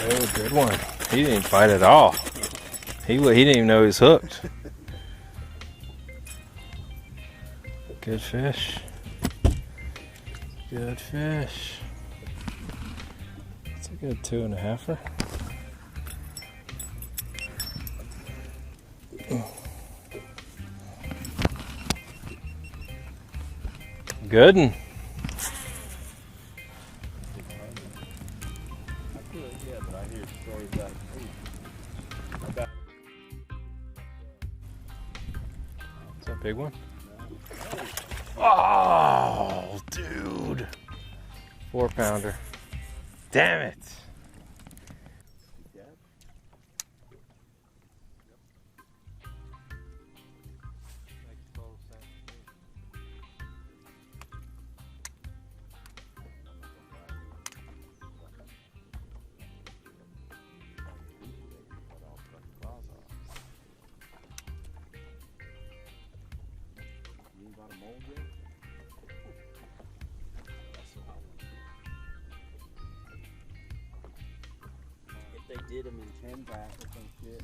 Oh, good one. He didn't fight at all. He didn't even know he was hooked. Good fish. Good fish. It's a good 2.5-er. Good one. Is that a big one? Oh, dude. 4-pounder. Damn it. They did them in 10 back or some shit.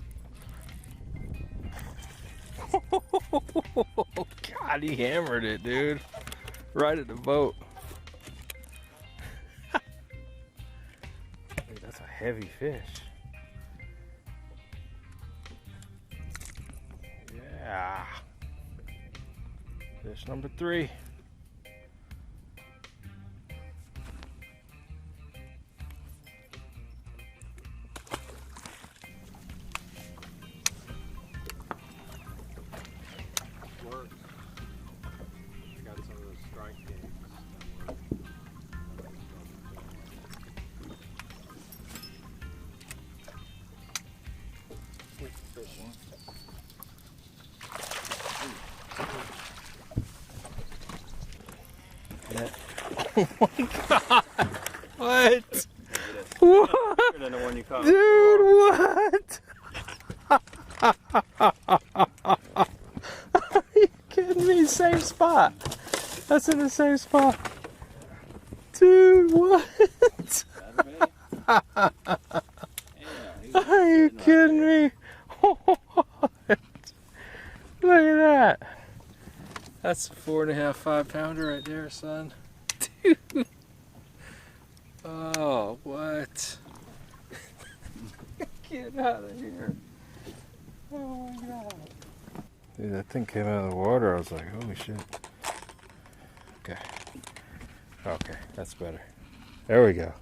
God, he hammered it, dude. Right at the boat. Dude, that's a heavy fish. Yeah. Fish number 3. Oh my God! What? What? Dude, what? Are you kidding me? Same spot. That's in the same spot. Dude, what? Are you kidding me? What? Look at that. That's a 4.5, 5-pounder right there, son. Dude. Oh, what? Get out of here. Oh my God. Dude, that thing came out of the water. I was like, holy shit. Okay. Okay, that's better. There we go.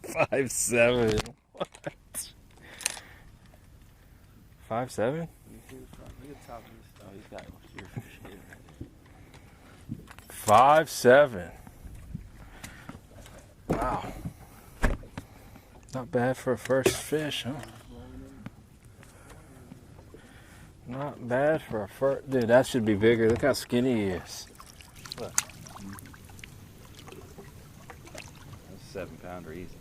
5'7". What? 5'7"? 5'7". Wow. Not bad for a first fish, huh? Not bad for a first. Dude, that should be bigger. Look how skinny he is. Look. That's a 7-pounder easy.